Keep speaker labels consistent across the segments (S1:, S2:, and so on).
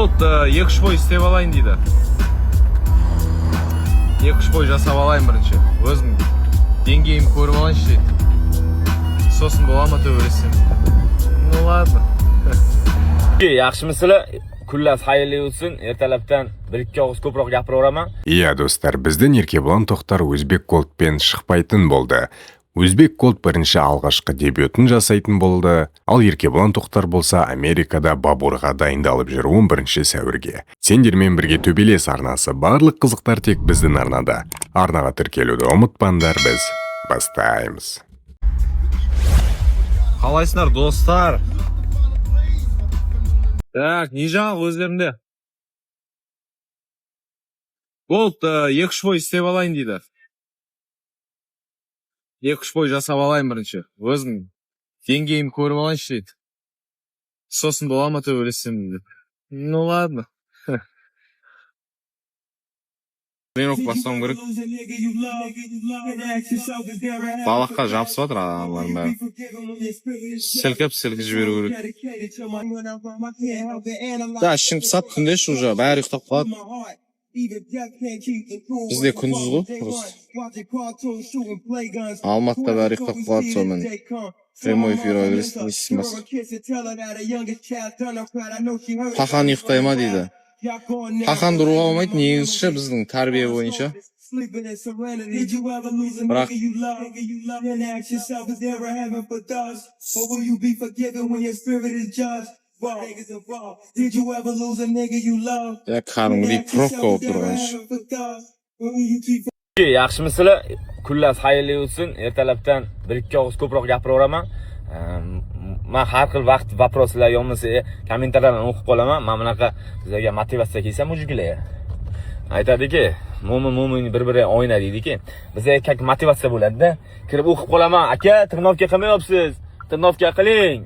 S1: болды, 2-3 бой істеп алайын дейді. 2-3 бой жасап алайын бірінші. Өзім деңгейім көріп алайыншы дейді. Сосын бола ма төбелессем. Ну ладно.
S2: Yaxshimisilar? Kunlar xayrli o'tsin. Ertalabdan 1-2 og'iz ko'proq gapiraveraman.
S3: Iya do'stlar, bizden Erkebulon To'xtar O'zbek Gold'pen chiqpaytin bo'ldi. O'zbek Gold birinchi alғашқы дебютын жасайтын болды. Ал Еркебулан Тоқтар болса Америкада Бабурға дайындалып жүр 11 сәуірге. Сендермен бірге төбелес арнасы, барлық қызықтар тек біздің арнада. Арнаға тіркелуді ұмытпаңдар, біз бастаймыз.
S1: Қалайсыңдар достар? Так, не жаңалық өздерінде? Голд 2-3 бой істеп алайын дейді. 2-3 бой жасап алайын бірінші. Өзім деңгейім көріп алайыншы дейді. Сосын бола ма төбелессем дейді. Ну ладно. Тренировка бастауым керек. Балаққа жабысып жатыр адамлардың бәрі. Сілкіп жіберу керек. Да, ішің пысады, күндеш уже бәрі ұйықтап қалады. Бізде күндіз ғой. Алматыда бәрі ұйықтап қалады, сонымен прямой эфирға кіресің, не істейсің басқа. Қақан ұйықтай ма дейді. Қақан тұруға болмайды, негізі біздің тәрбие бойынша. Бірақ қанымдей пробка болып тұрғаншы.
S2: Yaxshimisilar? Kunlar xayrli o'tsin. Ertalabdan 1-2 og'iz ko'proq gapiraveraman. Men har xil vaqt vaproslar yo'lmasa kommentarlarni o'qib qolaman. Men bunaqa sizlarga motivatsiya kelsa mujiklar. Aytadiki, mo'min bir-biri o'yna deydiki, bizga kak motivatsiya bo'ladi-da. Kirib o'qib qolaman, aka, tirnovka qilmayapsiz. Tirnovka qiling.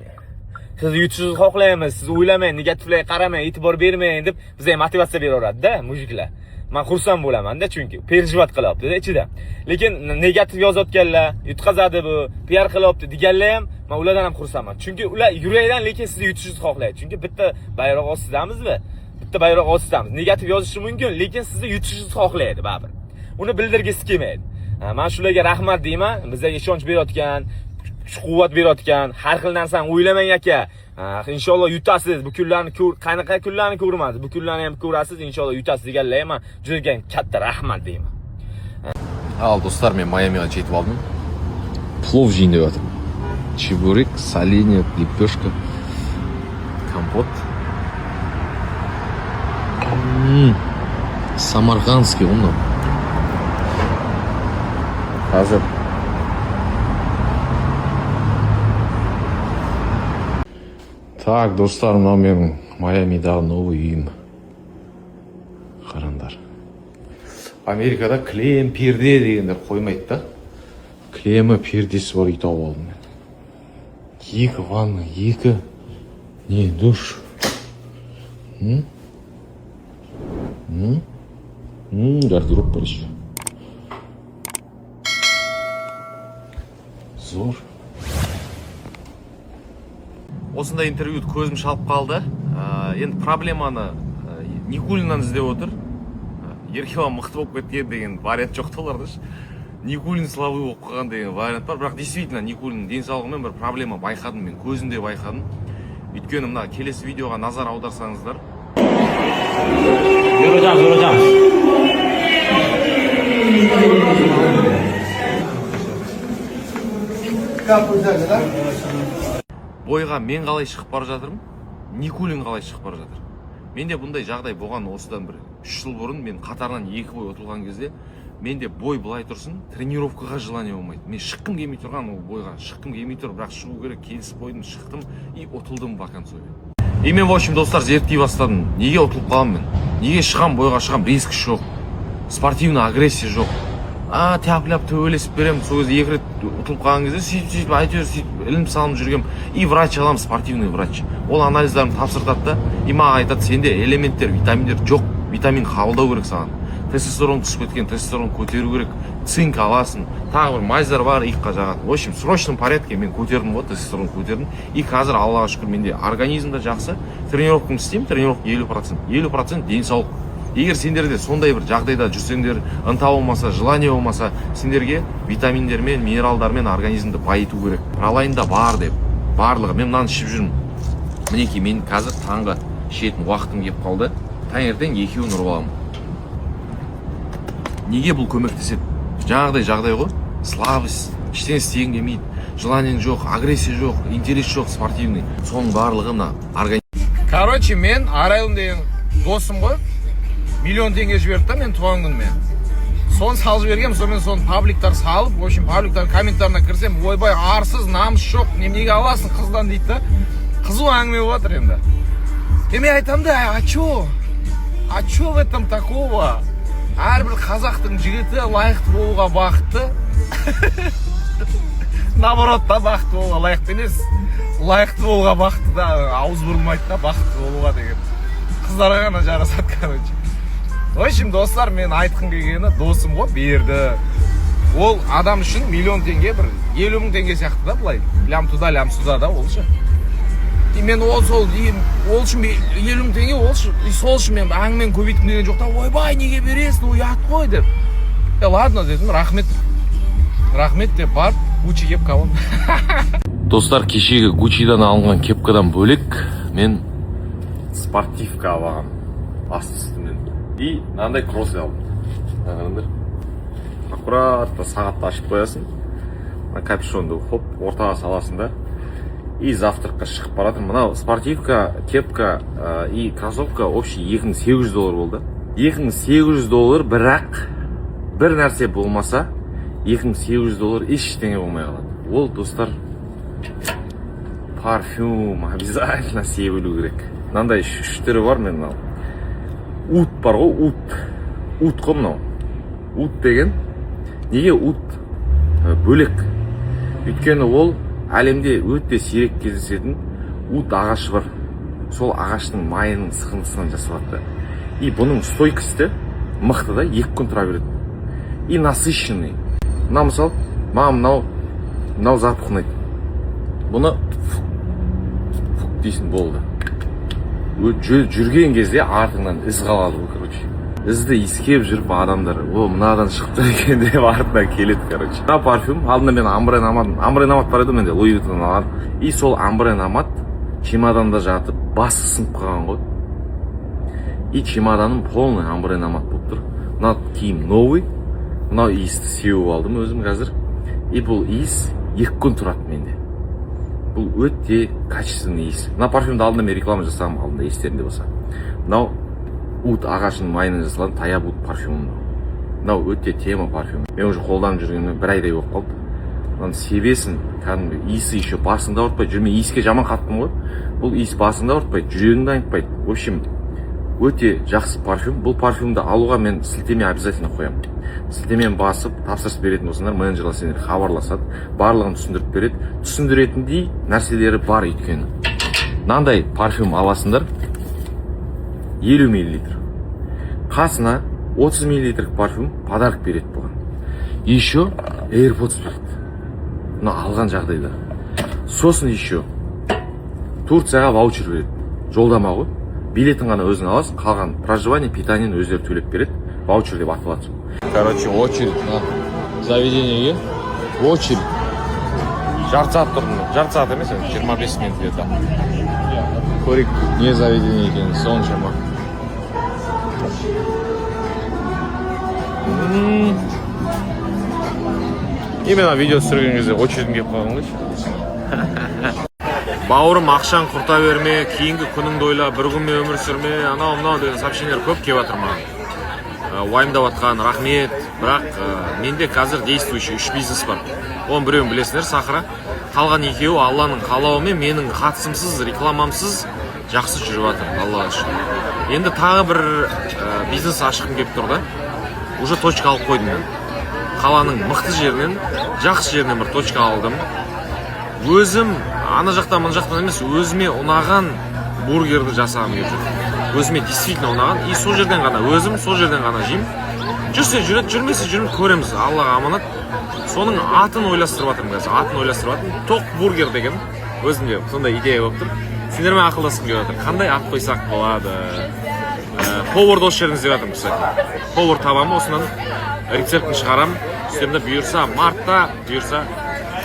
S2: Siz yutishingizni xohlaymiz. Siz o'ylamang, negativlarga qaramang, e'tibor bermang deb bizga motivatsiya beraveradi-da, mujiklar. Men xursand bo'laman-da, chunki perjivat qilyapti-da ichida. Lekin negativ yozayotganlar, yutqazadi bu, PR qilyapti deganlar ham, men ulardan ham xursandman. Chunki ular yurakdan lekin sizni yutishingizni xohlaydi. Chunki bitta bayroq ostidamizmi? Bitta bayroq ostidamiz. Negativ yozishi mumkin, lekin sizni yutishingizni xohlaydi baribir. Uni bildirgisi kelmaydi. Men shularga rahmat deyman. Bizga ishonch berayotgan, kuch-quvvat berayotgan, har xil narsani o'ylamang aka. İnşallah yutasiz. Bu kunlarni qanaqa kunlarni ko'rmasiz. Bu kunlarni ham ko'rasiz, inshaalloh yutasiz deganlarga men juda katta rahmat deyman.
S1: Al dostlar, men Майамиға жетіп алдым. Плов жейін деп жатырмын. Чебурек, соленье, лепешка, компот. Самарқандский ғой мынау. Қазір Так, достар, мынау менің Майамидағы новый үйім. Қараңдар. Америкада клеем, перде дегендер қоймайды да. Клемі, пердесі бар үй тауып алдым мен. 2 ванна, 2 не душ. Гардероб бар еще. Зор. Осындай интервьюді көзім шалып қалды. Енді проблеманы Никулиннан іздеп отыр. Еркебулан мықты болып кеткен деген вариант жоқ оларда. Никулин слабый болып қалған деген вариант бар. Бірақ действительно Никулиннің денсаулығымен бір проблема байқадым мен, көзімде байқадым. Өйткені мына келесі видеоға назар аударсаңыздар. Бойға мен қалай шығып бара жатырмын, Никулин қалай шығып бара жатыр. Менде бұндай жағдай болған осыдан бір 3 жыл бұрын, мен қатарынан 2 бой ұтылған кезде, менде бой былай тұрсын, тренировкаға желание болмайды. Мен шыққым келмей тұрған ол бойға, шыққым келмей тұр, бірақ шығу керек, келісіп қойдым, шықтым и ұтылдым вакансове. И мен, в общем, достар, зерттей бастадым. Неге ұтылып қалам мен? Неге шығам, бойға шығам, риск жоқ, спортивный агрессия жоқ. Тәпіліп төбелесіп берем, сол кезде 2 рет ұтылып қалған кезде сөйтіп әйтеуір сөйтіп ілім салым жүргем. И врач алам, спортивный врач. Ол анализдарын тапсыртады да, и маған айтады, сенде элементтер, витаминдер жоқ, витамин қабылдау керек саған. тестостерон түсіп кеткен, тестостерон көтеру керек, цинк аласың, тағы бір майзар бар, иыққа жағатын. В общем, в срочном порядке мен көтердім ғой, тестостерон көтердім. И қазір Аллаға шүкір менде организм да жақсы, тренировкамды істеймін, тренировка 50%, денсаулық. Егер сендер де сондай бір жағдайда жүрсеңдер, ынта болмаса, желание болмаса, сендерге витаминдермен, минералдармен организмді байыту керек. Пролайнда бар деп, барлығы. Мен мынаны ішіп жүрмін. Мінекей, мен қазір таңғы ішетін уақытым келіп қалды. Таңертең екеуін ұрып аламын. Неге бұл көмектеседі? Жаңағыдай жағдай ғой. Слабость, ештеңе істегің келмейді, желаниең жоқ, агрессия жоқ, интерес жоқ, спортивный. Соның барлығы мына организм. Короче, мен Арайлым деген досым ғой. Миллион теңге жіберді да мен туған күніме. Соны салып жібергенмін, сонымен соны пабликтар салып, в общем, пабликтар комментарына кірсем, ойбай, арсыз, намыс жоқ, неге аласың қыздан дейді да. Қызу әңгіме болып жатыр енді. Мен айтамын да, а чё в этом такого? Әрбір қазақтың жігіті лайықты болуға бақытты. Наоборот та бақытты болуға лайықты емес. Лайықты болуға бақытты да, ауыз бұрылмайды да бақытты болуға деген. Қыздарға ғана жарасады, короче. В общем, достар, мен айтқым келгені, досым ғой, берді. Ол адам үшін миллион теңге, бір 50 мың теңге сияқты да, былай. Лям туда, лям сюда да, ол ше. И мен ол үшін 50 мың теңге, сол үшін мен әңгімені көбейткім деген жоқ та, ойбай, неге бересің, ұят қой деп. Ладно дедім, рахмет деп барып, Гуччи кепка алдым. Достар, кешегі Гуччидан алынған кепкадан бөлек мен спортивка алған. Астысымен. И мынандай кросс алдым. Аккуратно сағатты ашып қоясың. Капюшонды хоп, ортаға саласың да. И завтракқа шығып баратыр. Мынау спортивка, кепка и кроссовка общий $2800 болды. $2800, бірақ бір нәрсе болмаса $2800 ештеңе болмай қалады. Ол, достар, парфюм обязательно себілу керек. Мынандай үш түрі бар мен мынау. Ут бар ғой, ут қой мынау. Ут деген, неге ут бөлек? Өйткені ол әлемде өте сирек кездесетін ут ағашы бар. Сол ағаштың майының сығындысынан жасалады. И бұның стойкісі мықты да, 2 күн тұра береді. И насыщенный. Мына мысал, маған мынау запах ұнайды. Бұны дейсің болды. Жүрген кезде артыңнан із қалады бұл, короче. Ізді искеп жүріп адамдар, о, мынадан шықты екен деп артынан келеді, короче. Мына парфюм, алдында мен Амбре Намат бар еді, менде Луи Виттон алған. И сол Амбре Намат чемоданда жатып, басы сынып қалған ғой. И чемоданым полный Амбре Намат болып тұр. Мына киім новый, мынау иісті сеуіп алдым өзім қазір. И бұл иіс 2 күн тұрады менде. Бұл өте качественный иіс. Мына парфюмді алдында мен реклама жасағым, алдында естерінде болса. Мынау ут ағашының майынан жасалған таяп ут парфюм. Мынау өте тема парфюм. Мен уже қолданып жүргеніме 1 айдай болып қалды. Мынаны себесін, кәдімгі иісі еще басыңда ауыртпайды. Жүрмен иіске жаман қаттым ғой. Бұл иіс басыңда ауыртпайды, жүрегіңді айнытпайды. В общем, өте жақсы парфюм. Бұл парфюмді алуға мен сілтеме обязательно қоямын. Сілтемен басып, тапсырыс беретін болсаңдар, менеджерлер сендерге хабарласады, барлығын түсіндіріп береді. Түсіндіретіндей нәрселері бар өйткені. Мынандай парфюм аласыңдар 50 мл. Қасына 30 мл парфюм подарок береді бұған. Еще AirPods береді. Мына алған жағдайда. Сосын еще Турцияға ваучер береді. Жолдама ғой. Билетін ғана өзің аласың, қалған проживание, питаниені өздері төлеп береді. Ваучер деп аталады. Короче, очередь на заведениеге. Очередь. Жарты сағат тұрдым. Жарты сағат емес, 25 минут где-то. Көрейік, не заведение екенін, соншама. Именно видео түсірген кезде очередьін келіп қалған ғой. Бауырым, ақшаң құрта берме, кейінгі күніңді ойла, бір күнмен өмір сүрме, анау деген сообщениелер көп келіп жатыр маған. Уайымдап жатқан, рахмет. Бірақ менде қазір действующий 3 бизнес бар. Оның біреуін білесіңдер, Сахара. Қалған екеуі Алланың қалауымен, менің қатысымсыз, рекламамсыз жақсы жүріп жатыр, Аллаға шүкір. Енді тағы бір бизнес ашқым келіп тұр да. Уже точка алып қойдым мен. Қаланың мықты жерінен, жақсы жерінен бір точка алдым. Өзім ана жақтан, мына жақтан емес, өзіме ұнаған бургерді жасағым келіп жүр. Өзіме действительно ұнаған. И сол жерден ғана өзім, сол жерден ғана жеймін. жүрсе жүреді, жүрмесе жүрмейді, көреміз, Аллаға аманат. Соның атын ойластырып жатырмын қазір. Атын ойластырып жатырмын. Тоқ бургер деген өзімде сондай идея болып тұр. Сендермен ақылдасқым келіп жатыр. Қандай ат қойсақ болады? Поварды осы жеріңіз деп жатырмын, кстати. Повар табамын, осынан рецептін шығарамын. Үстемде бұйырса мартта, бұйырса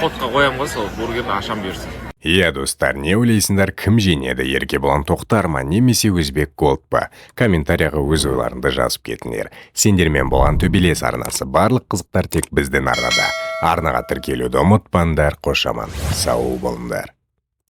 S1: ходқа қоямын ғой, сол бургерді ашам бұйырса.
S3: Иә достар, не ойлайсыңдар, кім жеңеді, Еркебұлан Тоқтар ма немесе Өзбек Голд па? Комментарияға өз ойларыңды жазып кетіңдер. Сендермен болған төбелес арнасы, барлық қызықтар тек біздің арнада. Арнаға тіркелуді ұмытпаңдар. Қош аман, сау болыңдар.